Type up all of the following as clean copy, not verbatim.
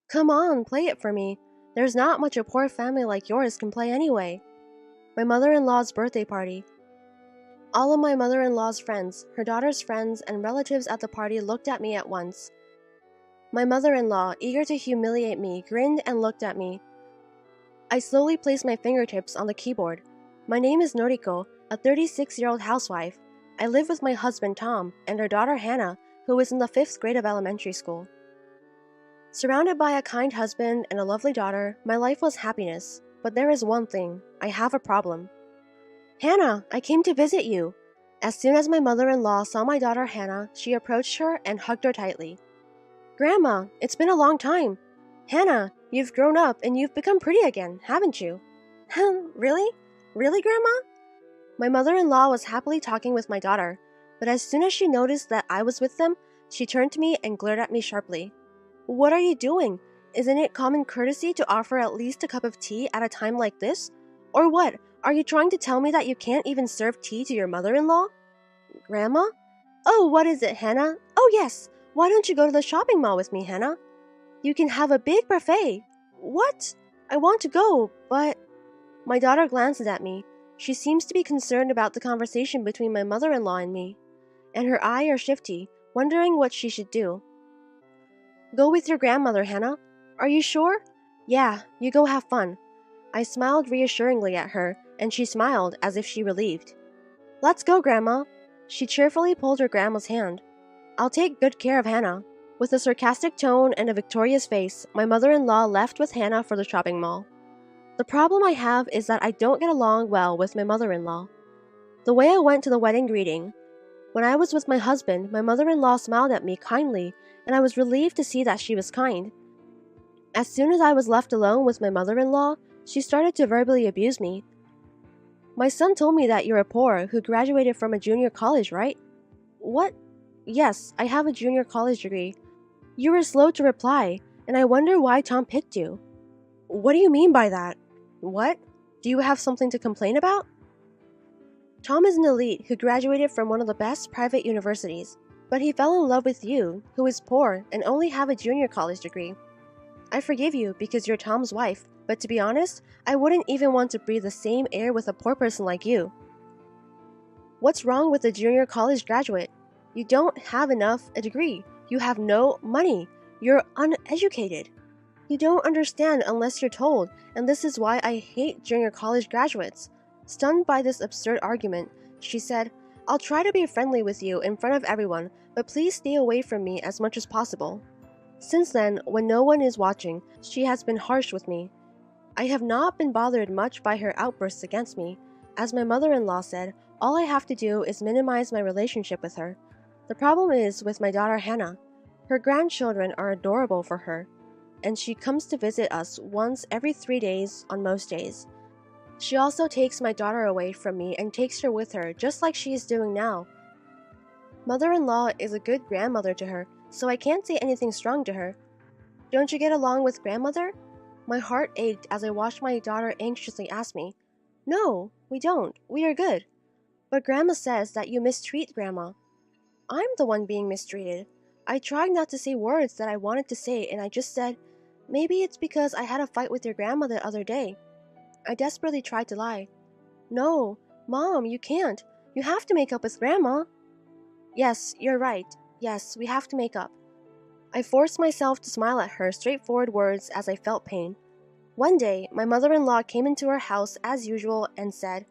Come on, play it for me. There's not much a poor family like yours can play anyway. My mother-in-law's birthday party. All of my mother-in-law's friends, her daughter's friends, and relatives at the party looked at me at once. My mother-in-law, eager to humiliate me, grinned and looked at me. I slowly placed my fingertips on the keyboard. My name is Noriko, a 36-year-old housewife. I live with my husband Tom and our daughter Hannah, who is in the 5th grade of elementary school. Surrounded by a kind husband and a lovely daughter, my life was happiness. But there is one thing. I have a problem. Hannah, I came to visit you. As soon as my mother-in-law saw my daughter Hannah, she approached her and hugged her tightly. Grandma, it's been a long time. Hannah, you've grown up and you've become pretty again, haven't you? Really? Really, Grandma? My mother-in-law was happily talking with my daughter, but as soon as she noticed that I was with them, she turned to me and glared at me sharply. What are you doing? Isn't it common courtesy to offer at least a cup of tea at a time like this? Or what? Are you trying to tell me that you can't even serve tea to your mother-in-law? Grandma? Oh, what is it, Hannah? Oh, yes. Why don't you go to the shopping mall with me, Hannah? You can have a big buffet. What? I want to go, but... My daughter glances at me. She seems to be concerned about the conversation between my mother-in-law and me, and her eyes are shifty, wondering what she should do. Go with your grandmother, Hannah. Are you sure? Yeah, you go have fun. I smiled reassuringly at her, and she smiled as if she relieved. Let's go, Grandma. She cheerfully pulled her grandma's hand. I'll take good care of Hannah. With a sarcastic tone and a victorious face, my mother-in-law left with Hannah for the shopping mall. The problem I have is that I don't get along well with my mother-in-law. The way I went to the wedding greeting, when I was with my husband, my mother-in-law smiled at me kindly, and I was relieved to see that she was kind. As soon as I was left alone with my mother-in-law, she started to verbally abuse me. My son told me that you're a poor who graduated from a junior college, right? What? Yes, I have a junior college degree. You were slow to reply, and I wonder why Tom picked you. What do you mean by that? What? Do you have something to complain about? Tom is an elite who graduated from one of the best private universities, but he fell in love with you, who is poor and only have a junior college degree. I forgive you because you're Tom's wife, but to be honest, I wouldn't even want to breathe the same air with a poor person like you. What's wrong with a junior college graduate? You don't have a degree. You have no money. You're uneducated. You don't understand unless you're told, and this is why I hate junior college graduates. Stunned by this absurd argument, she said, I'll try to be friendly with you in front of everyone, but please stay away from me as much as possible. Since then, when no one is watching, she has been harsh with me. I have not been bothered much by her outbursts against me. As my mother-in-law said, all I have to do is minimize my relationship with her. The problem is with my daughter Hannah. Her grandchildren are adorable for her, and she comes to visit us once every 3 days on most days. She also takes my daughter away from me and takes her with her, just like she is doing now. Mother-in-law is a good grandmother to her, so I can't say anything strong to her. Don't you get along with grandmother? My heart ached as I watched my daughter anxiously ask me. No, we don't. We are good. But Grandma says that you mistreat Grandma. I'm the one being mistreated. I tried not to say words that I wanted to say, and I just said, maybe it's because I had a fight with your grandma the other day. I desperately tried to lie. No, Mom, you can't. You have to make up with Grandma. Yes, you're right. Yes, we have to make up. I forced myself to smile at her straightforward words as I felt pain. One day, my mother-in-law came into our house as usual and said,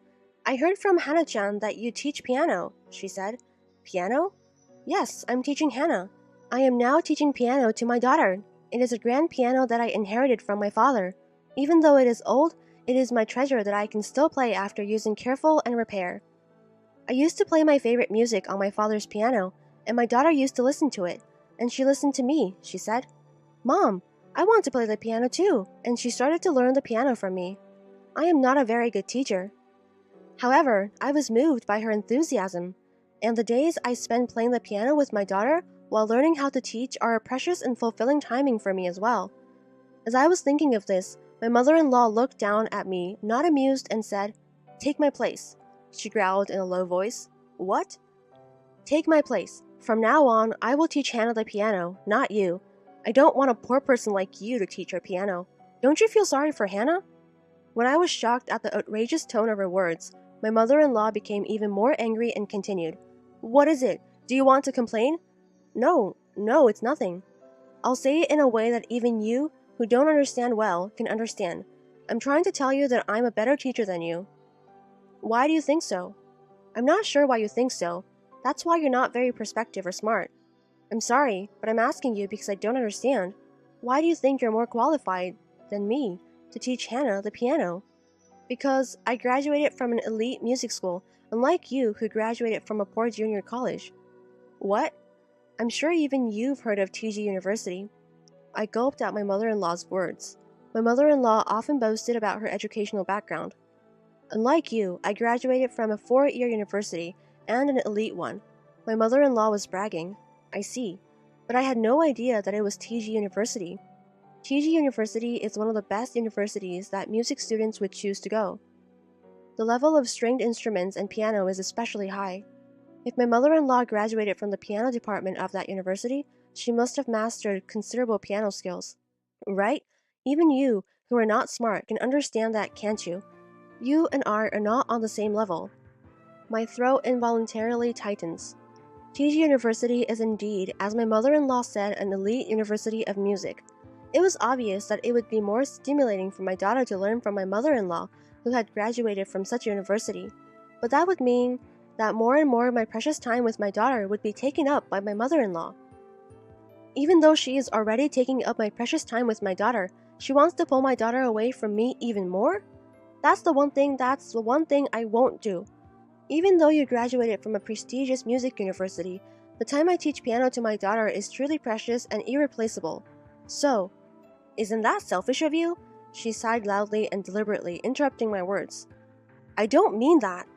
I heard from Hannah-chan that you teach piano, she said. Piano? Yes, I'm teaching Hannah. I am now teaching piano to my daughter. It is a grand piano that I inherited from my father. Even though it is old, it is my treasure that I can still play after using careful and repair. I used to play my favorite music on my father's piano, and my daughter used to listen to it, and she listened to me, she said. Mom, I want to play the piano too, and she started to learn the piano from me. I am not a very good teacher. However, I was moved by her enthusiasm, and the days I spend playing the piano with my daughter while learning how to teach are a precious and fulfilling timing for me as well. As I was thinking of this, my mother-in-law looked down at me, not amused, and said, Take my place. She growled in a low voice. What? Take my place. From now on, I will teach Hannah the piano, not you. I don't want a poor person like you to teach her piano. Don't you feel sorry for Hannah?" When I was shocked at the outrageous tone of her words, my mother-in-law became even more angry and continued, "What is it? Do you want to complain?" No, it's nothing. I'll say it in a way that even you, who don't understand well, can understand. I'm trying to tell you that I'm a better teacher than you." "Why do you think so?" "I'm not sure why you think so. That's why you're not very perspective or smart. I'm sorry, but I'm asking you because I don't understand. Why do you think you're more qualified than me to teach Hannah the piano?" "Because I graduated from an elite music school, unlike you who graduated from a poor junior college." "What? I'm sure even you've heard of TG University." I gulped at my mother-in-law's words. My mother-in-law often boasted about her educational background. "Unlike you, I graduated from a 4-year university, and an elite one." My mother-in-law was bragging. "I see. But I had no idea that it was TG University." "TG University is one of the best universities that music students would choose to go. The level of stringed instruments and piano is especially high. If my mother-in-law graduated from the piano department of that university, she must have mastered considerable piano skills. Right? Even you, who are not smart, can understand that, can't you? You and I are not on the same level." My throat involuntarily tightens. TG University is indeed, as my mother-in-law said, an elite university of music. It was obvious that it would be more stimulating for my daughter to learn from my mother-in-law, who had graduated from such a university. But that would mean that more and more of my precious time with my daughter would be taken up by my mother-in-law. Even though she is already taking up my precious time with my daughter, she wants to pull my daughter away from me even more? That's the one thing I won't do. Even though you graduated from a prestigious music university, the time I teach piano to my daughter is truly precious and irreplaceable. So, isn't that selfish of you?" She sighed loudly and deliberately, interrupting my words. "I don't mean that."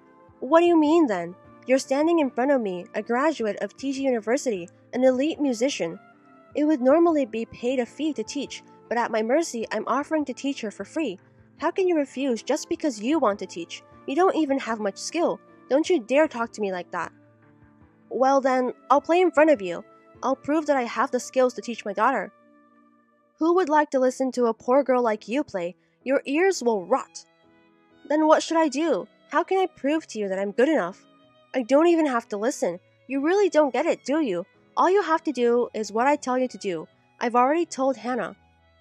"What do you mean then? You're standing in front of me, a graduate of TG University, an elite musician. It would normally be paid a fee to teach, but at my mercy, I'm offering to teach her for free. How can you refuse just because you want to teach? You don't even have much skill. Don't you dare talk to me like that." "Well then, I'll play in front of you. I'll prove that I have the skills to teach my daughter." "Who would like to listen to a poor girl like you play? Your ears will rot." "Then what should I do? How can I prove to you that I'm good enough?" "I don't even have to listen. You really don't get it, do you? All you have to do is what I tell you to do. I've already told Hannah."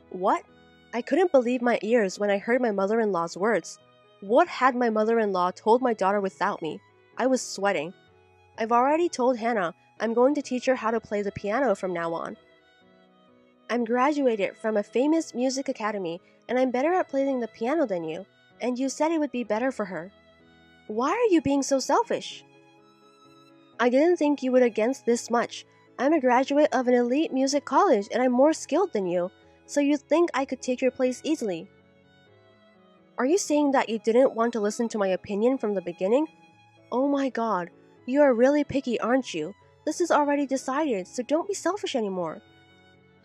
"What?" I couldn't believe my ears when I heard my mother-in-law's words. What had my mother-in-law told my daughter without me? I was sweating. "I've already told Hannah I'm going to teach her how to play the piano from now on. I'm graduated from a famous music academy, and I'm better at playing the piano than you, and you said it would be better for her." "Why are you being so selfish?" "I didn't think you would against this much. I'm a graduate of an elite music college, and I'm more skilled than you, so you'd think I could take your place easily." "Are you saying that you didn't want to listen to my opinion from the beginning?" "Oh my god, you are really picky, aren't you? This is already decided, so don't be selfish anymore."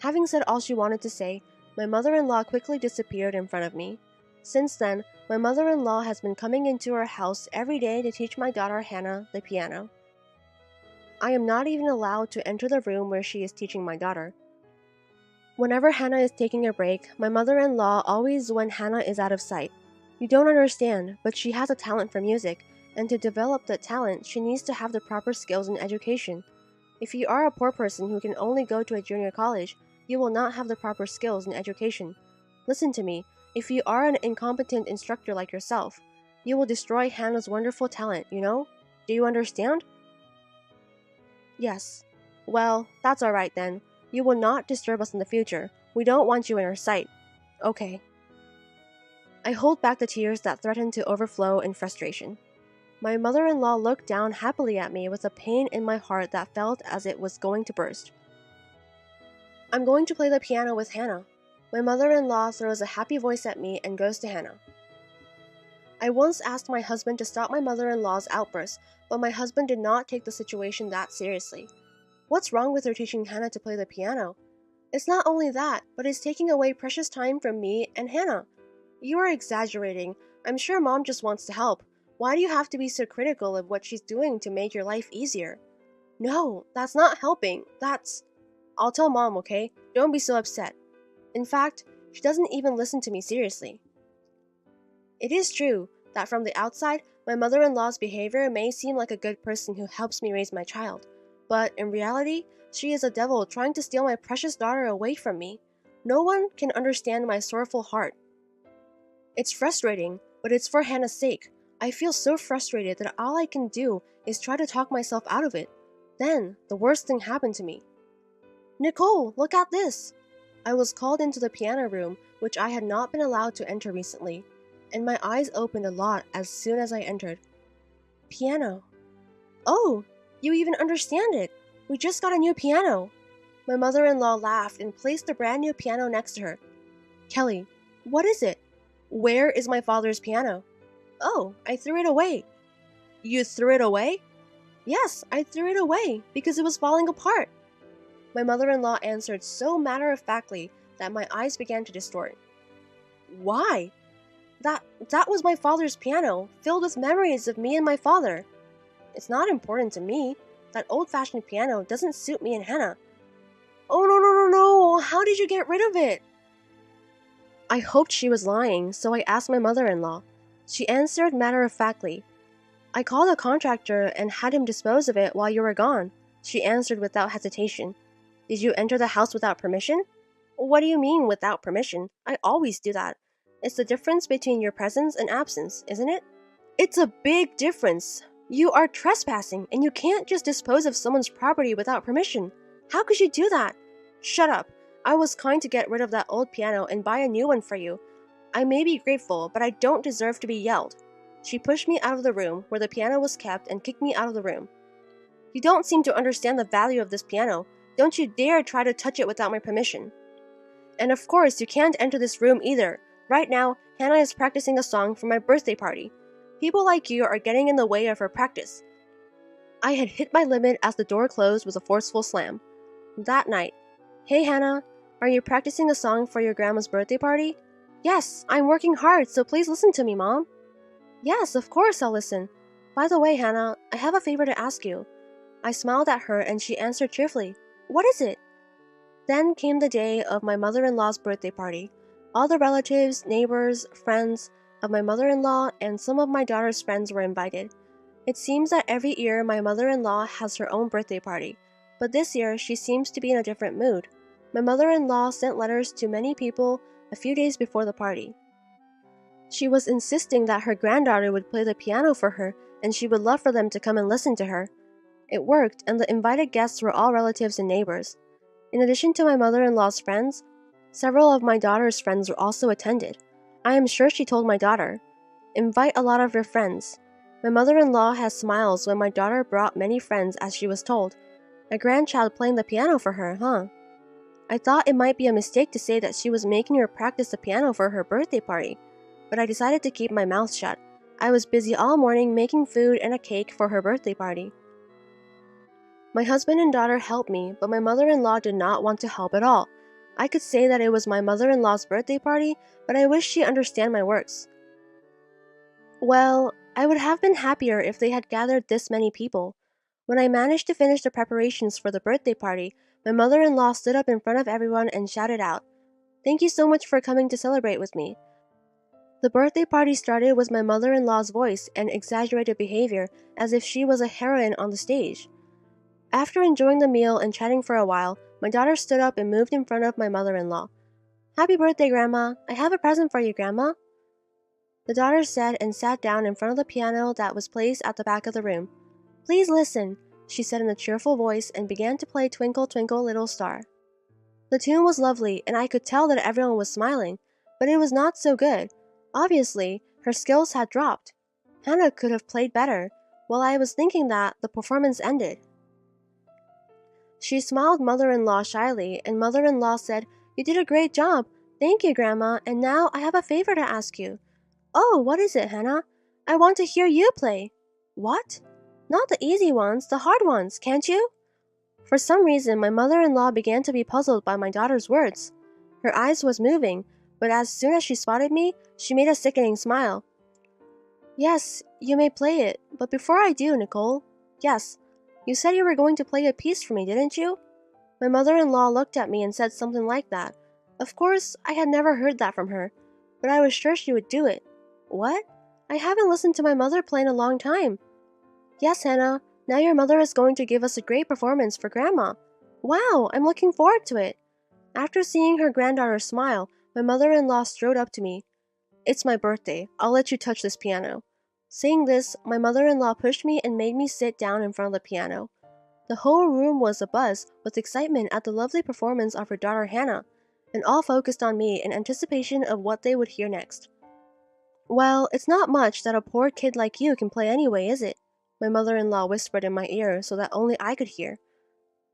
Having said all she wanted to say, my mother-in-law quickly disappeared in front of me. Since then, my mother-in-law has been coming into our house every day to teach my daughter Hannah the piano. I am not even allowed to enter the room where she is teaching my daughter. Whenever Hannah is taking a break, my mother-in-law always when Hannah is out of sight. You don't understand, but she has a talent for music, and to develop that talent, she needs to have the proper skills and education. If you are a poor person who can only go to a junior college, you will not have the proper skills and education. Listen to me, if you are an incompetent instructor like yourself, you will destroy Hannah's wonderful talent, you know? Do you understand? Yes. Well, that's alright then. You will not disturb us in the future. We don't want you in our sight. Okay. I hold back the tears that threatened to overflow in frustration. My mother-in-law looked down happily at me with a pain in my heart that felt as it was going to burst. I'm going to play the piano with Hannah. My mother-in-law throws a happy voice at me and goes to Hannah. I once asked my husband to stop my mother-in-law's outbursts, but my husband did not take the situation that seriously. What's wrong with her teaching Hannah to play the piano? It's not only that, but it's taking away precious time from me and Hannah. You are exaggerating. I'm sure Mom just wants to help. Why do you have to be so critical of what she's doing to make your life easier? No, that's not helping. That's... I'll tell Mom, okay? Don't be so upset. In fact, she doesn't even listen to me seriously. It is true that from the outside, my mother-in-law's behavior may seem like a good person who helps me raise my child, but in reality, she is a devil trying to steal my precious daughter away from me. No one can understand my sorrowful heart. It's frustrating, but it's for Hannah's sake. I feel so frustrated that all I can do is try to talk myself out of it. Then, the worst thing happened to me. Nicole, look at this! I was called into the piano room, which I had not been allowed to enter recently, and my eyes opened a lot as soon as I entered. Piano. Oh, you even understand it! We just got a new piano! My mother-in-law laughed and placed the brand new piano next to her. Kelly, what is it? Where is my father's piano? Oh, I threw it away. You threw it away? Yes, I threw it away because it was falling apart. My mother-in-law answered so matter-of-factly that my eyes began to distort. Why? That was my father's piano, filled with memories of me and my father. It's not important to me. That old-fashioned piano doesn't suit me and Hannah. Oh, no, how did you get rid of it? I hoped she was lying, so I asked my mother-in-law. She answered matter-of-factly. I called a contractor and had him dispose of it while you were gone. She answered without hesitation. Did you enter the house without permission? What do you mean, without permission? I always do that. It's the difference between your presence and absence, isn't it? It's a big difference. You are trespassing, and you can't just dispose of someone's property without permission. How could you do that? Shut up. I was kind to get rid of that old piano and buy a new one for you. I may be grateful, but I don't deserve to be yelled. She pushed me out of the room where the piano was kept and kicked me out of the room. You don't seem to understand the value of this piano. Don't you dare try to touch it without my permission. And of course, you can't enter this room either. Right now, Hannah is practicing a song for my birthday party. People like you are getting in the way of her practice. I had hit my limit as the door closed with a forceful slam. That night, Hey Hannah, are you practicing a song for your grandma's birthday party? Yes, I'm working hard, so please listen to me, Mom. Yes, of course I'll listen. By the way, Hannah, I have a favor to ask you. I smiled at her and she answered cheerfully. What is it? Then came the day of my mother-in-law's birthday party. All the relatives, neighbors, friends of my mother-in-law and some of my daughter's friends were invited. It seems that every year my mother-in-law has her own birthday party, but this year she seems to be in a different mood. My mother-in-law sent letters to many people a few days before the party. She was insisting that her granddaughter would play the piano for her and she would love for them to come and listen to her. It worked, and the invited guests were all relatives and neighbors. In addition to my mother-in-law's friends, several of my daughter's friends were also attended. I am sure she told my daughter, invite a lot of your friends. My mother-in-law had smiles when my daughter brought many friends as she was told. A grandchild playing the piano for her, huh? I thought it might be a mistake to say that she was making her practice the piano for her birthday party, but I decided to keep my mouth shut. I was busy all morning making food and a cake for her birthday party. My husband and daughter helped me, but my mother-in-law did not want to help at all. I could say that it was my mother-in-law's birthday party, but I wish she understand my works. Well, I would have been happier if they had gathered this many people. When I managed to finish the preparations for the birthday party, my mother-in-law stood up in front of everyone and shouted out, "Thank you so much for coming to celebrate with me." The birthday party started with my mother-in-law's voice and exaggerated behavior as if she was a heroine on the stage. After enjoying the meal and chatting for a while, my daughter stood up and moved in front of my mother-in-law. "Happy birthday, Grandma! I have a present for you, Grandma." The daughter said and sat down in front of the piano that was placed at the back of the room. "Please listen," she said in a cheerful voice and began to play Twinkle, Twinkle, Little Star. The tune was lovely and I could tell that everyone was smiling, but it was not so good. Obviously, her skills had dropped. Hannah could have played better. While I was thinking that, the performance ended. She smiled mother-in-law shyly, and mother-in-law said, "You did a great job. Thank you, Grandma, and now I have a favor to ask you." "Oh, what is it, Hannah?" "I want to hear you play." "What?" "Not the easy ones, the hard ones, can't you?" For some reason, my mother-in-law began to be puzzled by my daughter's words. Her eyes was moving, but as soon as she spotted me, she made a sickening smile. "Yes, you may play it, but before I do, Nicole." "Yes, you said you were going to play a piece for me, didn't you?" My mother-in-law looked at me and said something like that. Of course, I had never heard that from her, but I was sure she would do it. What? I haven't listened to my mother play in a long time. Yes, Hannah, now your mother is going to give us a great performance for Grandma. Wow, I'm looking forward to it. After seeing her granddaughter smile, my mother-in-law strode up to me. It's my birthday. I'll let you touch this piano. Saying this, my mother-in-law pushed me and made me sit down in front of the piano. The whole room was abuzz with excitement at the lovely performance of her daughter Hannah, and all focused on me in anticipation of what they would hear next. Well, it's not much that a poor kid like you can play anyway, is it? My mother-in-law whispered in my ear so that only I could hear.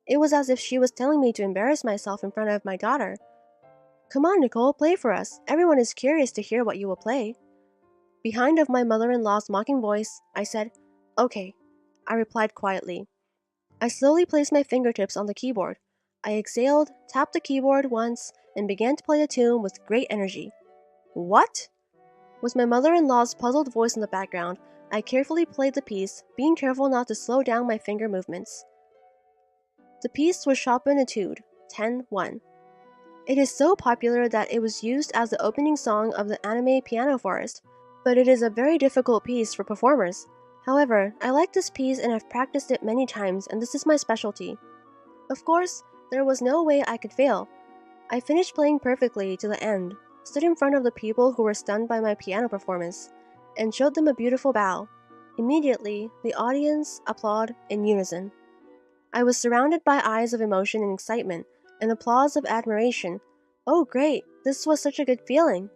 It was as if she was telling me to embarrass myself in front of my daughter. Come on, Nicole, play for us. Everyone is curious to hear what you will play. Behind of my mother-in-law's mocking voice, I said, Okay, I replied quietly. I slowly placed my fingertips on the keyboard. I exhaled, tapped the keyboard once, and began to play the tune with great energy. What? With my mother-in-law's puzzled voice in the background, I carefully played the piece, being careful not to slow down my finger movements. The piece was Chopin Etude, 10-1. It is so popular that it was used as the opening song of the anime Piano Forest, but it is a very difficult piece for performers. However, I like this piece and have practiced it many times, and this is my specialty. Of course, there was no way I could fail. I finished playing perfectly to the end, stood in front of the people who were stunned by my piano performance, and showed them a beautiful bow. Immediately, the audience applauded in unison. I was surrounded by eyes of emotion and excitement, and applause of admiration. Oh great, this was such a good feeling.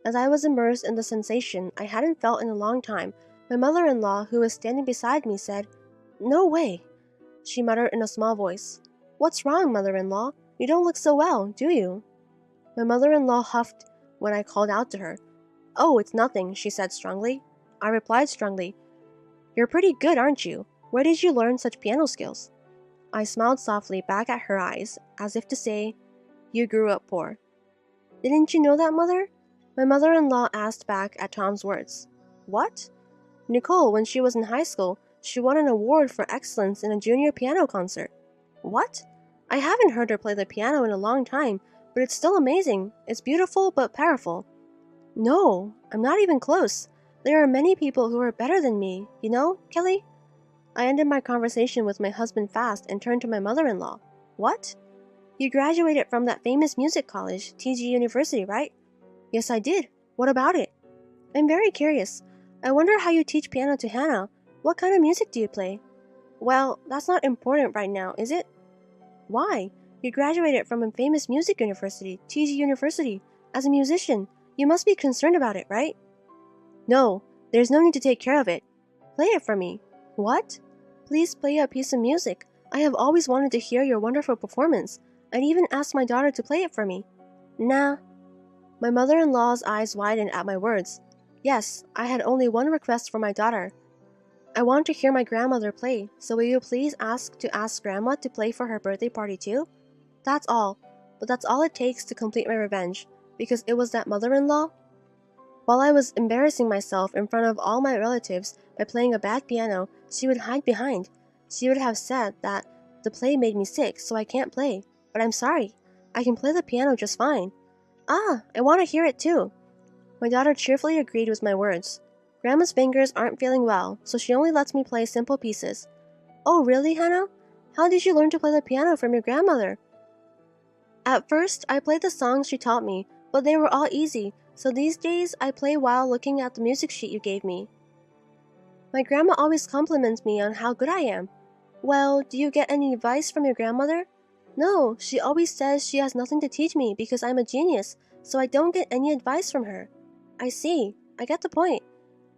As I was immersed in the sensation I hadn't felt in a long time, my mother-in-law, who was standing beside me, said, No way, she muttered in a small voice. What's wrong, mother-in-law? You don't look so well, do you? My mother-in-law huffed when I called out to her. Oh, it's nothing, she said strongly. I replied strongly, You're pretty good, aren't you? Where did you learn such piano skills? I smiled softly back at her eyes, as if to say, You grew up poor. Didn't you know that, Mother? My mother-in-law asked back at Tom's words. What? Nicole, when she was in high school, she won an award for excellence in a junior piano concert. What? I haven't heard her play the piano in a long time, but it's still amazing. It's beautiful but powerful. No, I'm not even close. There are many people who are better than me, you know, Kelly? I ended my conversation with my husband fast and turned to my mother-in-law. What? You graduated from that famous music college, TG University, right? Yes, I did. What about it? I'm very curious. I wonder how you teach piano to Hannah. What kind of music do you play? Well, that's not important right now, is it? Why? You graduated from a famous music university, TG University. As a musician, you must be concerned about it, right? No, there's no need to take care of it. Play it for me. What? Please play a piece of music. I have always wanted to hear your wonderful performance. I'd even asked my daughter to play it for me. Nah. My mother-in-law's eyes widened at my words. Yes, I had only one request for my daughter. I want to hear my grandmother play, so will you please ask Grandma to play for her birthday party too? That's all, but that's all it takes to complete my revenge, because it was that mother-in-law. While I was embarrassing myself in front of all my relatives by playing a bad piano, she would hide behind. She would have said that the play made me sick, so I can't play. But I'm sorry. I can play the piano just fine. Ah, I want to hear it too. My daughter cheerfully agreed with my words. Grandma's fingers aren't feeling well, so she only lets me play simple pieces. Oh, really, Hannah? How did you learn to play the piano from your grandmother? At first, I played the songs she taught me, but they were all easy, so these days I play while looking at the music sheet you gave me. My grandma always compliments me on how good I am. Well, do you get any advice from your grandmother? No, she always says she has nothing to teach me because I'm a genius, so I don't get any advice from her. I see. I get the point.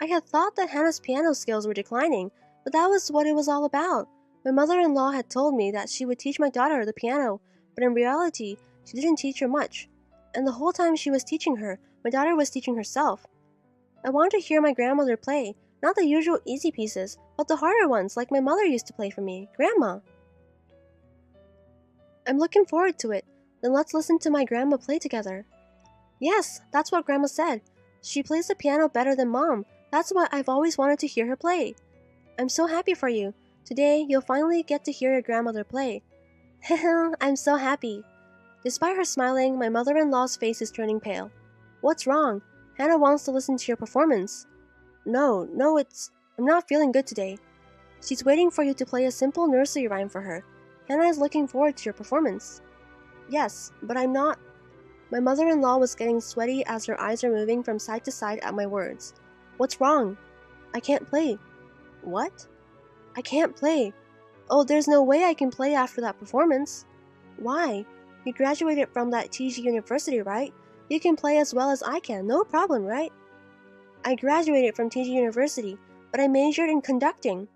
I had thought that Hannah's piano skills were declining, but that was what it was all about. My mother-in-law had told me that she would teach my daughter the piano, but in reality, she didn't teach her much. And the whole time she was teaching her, my daughter was teaching herself. I want to hear my grandmother play, not the usual easy pieces, but the harder ones like my mother used to play for me, Grandma. I'm looking forward to it. Then let's listen to my grandma play together. Yes, that's what Grandma said. She plays the piano better than Mom. That's why I've always wanted to hear her play. I'm so happy for you. Today, you'll finally get to hear your grandmother play. I'm so happy. Despite her smiling, my mother-in-law's face is turning pale. What's wrong? Hannah wants to listen to your performance. No, I'm not feeling good today. She's waiting for you to play a simple nursery rhyme for her. Hannah is looking forward to your performance. Yes, but I'm not. My mother-in-law was getting sweaty as her eyes are moving from side to side at my words. What's wrong? I can't play. What? I can't play. Oh, there's no way I can play after that performance. Why? You graduated from that TG University, right? You can play as well as I can, no problem, right? I graduated from TG University, but I majored in conducting.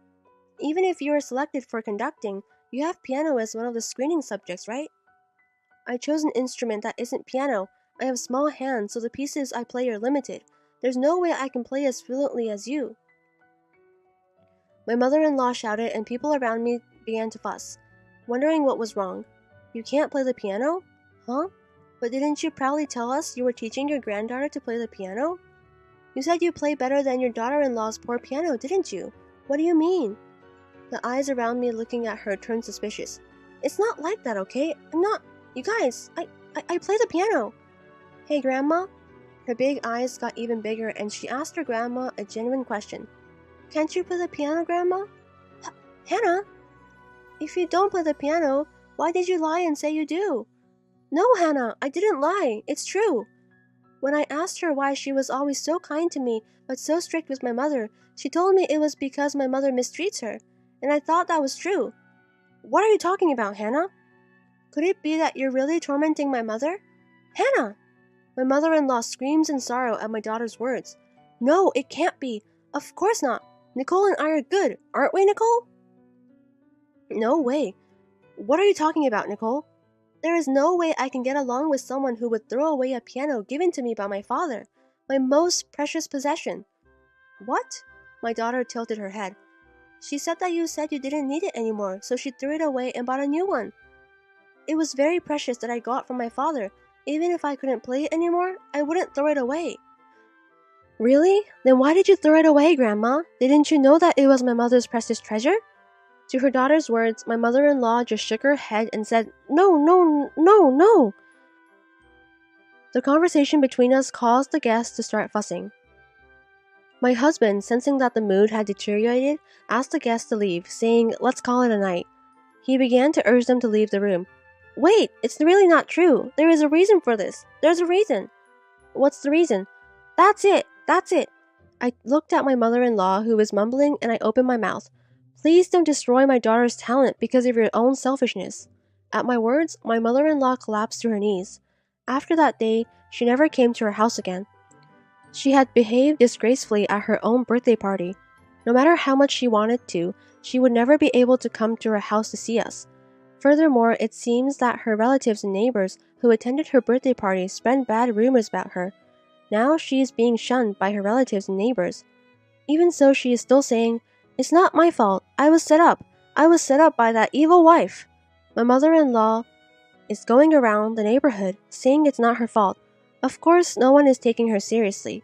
Even if you are selected for conducting, you have piano as one of the screening subjects, right? I chose an instrument that isn't piano. I have small hands, so the pieces I play are limited. There's no way I can play as fluently as you. My mother-in-law shouted and people around me began to fuss, wondering what was wrong. You can't play the piano? Huh? But didn't you proudly tell us you were teaching your granddaughter to play the piano? You said you play better than your daughter-in-law's poor piano, didn't you? What do you mean? The eyes around me looking at her turned suspicious. It's not like that, okay? I'm not... You guys, I play the piano. Hey, Grandma? Her big eyes got even bigger and she asked her grandma a genuine question. Can't you play the piano, Grandma? Hannah? If you don't play the piano, why did you lie and say you do? No, Hannah, I didn't lie. It's true. When I asked her why she was always so kind to me but so strict with my mother, she told me it was because my mother mistreats her, and I thought that was true. What are you talking about, Hannah? Could it be that you're really tormenting my mother? Hannah! My mother-in-law screams in sorrow at my daughter's words. No, it can't be. Of course not. Nicole and I are good, aren't we, Nicole? No way. What are you talking about, Nicole? There is no way I can get along with someone who would throw away a piano given to me by my father, my most precious possession. What? My daughter tilted her head. She said that you said you didn't need it anymore, so she threw it away and bought a new one. It was very precious that I got from my father. Even if I couldn't play it anymore, I wouldn't throw it away. Really? Then why did you throw it away, Grandma? Didn't you know that it was my mother's precious treasure? To her daughter's words, my mother-in-law just shook her head and said, No. The conversation between us caused the guests to start fussing. My husband, sensing that the mood had deteriorated, asked the guests to leave, saying, Let's call it a night. He began to urge them to leave the room. Wait, it's really not true. There is a reason for this. There's a reason. What's the reason? That's it. I looked at my mother-in-law, who was mumbling, and I opened my mouth. Please don't destroy my daughter's talent because of your own selfishness. At my words, my mother-in-law collapsed to her knees. After that day, she never came to our house again. She had behaved disgracefully at her own birthday party. No matter how much she wanted to, she would never be able to come to our house to see us. Furthermore, it seems that her relatives and neighbors who attended her birthday party spread bad rumors about her. Now she is being shunned by her relatives and neighbors. Even so, she is still saying, It's not my fault. I was set up by that evil wife. My mother-in-law is going around the neighborhood saying it's not her fault. Of course, no one is taking her seriously.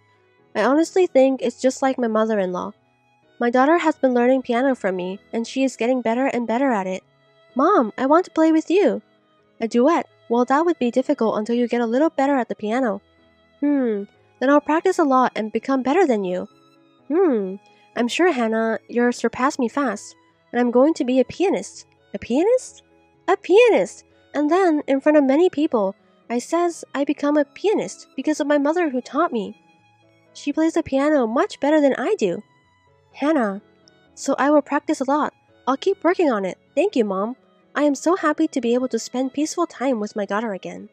I honestly think it's just like my mother-in-law. My daughter has been learning piano from me, and she is getting better and better at it. Mom, I want to play with you. A duet? Well, that would be difficult until you get a little better at the piano. Then I'll practice a lot and become better than you. I'm sure, Hannah, you'll surpass me fast, and I'm going to be a pianist. A pianist? A pianist! And then, in front of many people, I says I become a pianist because of my mother who taught me. She plays the piano much better than I do. Hannah, so I will practice a lot. I'll keep working on it. Thank you, Mom. I am so happy to be able to spend peaceful time with my daughter again.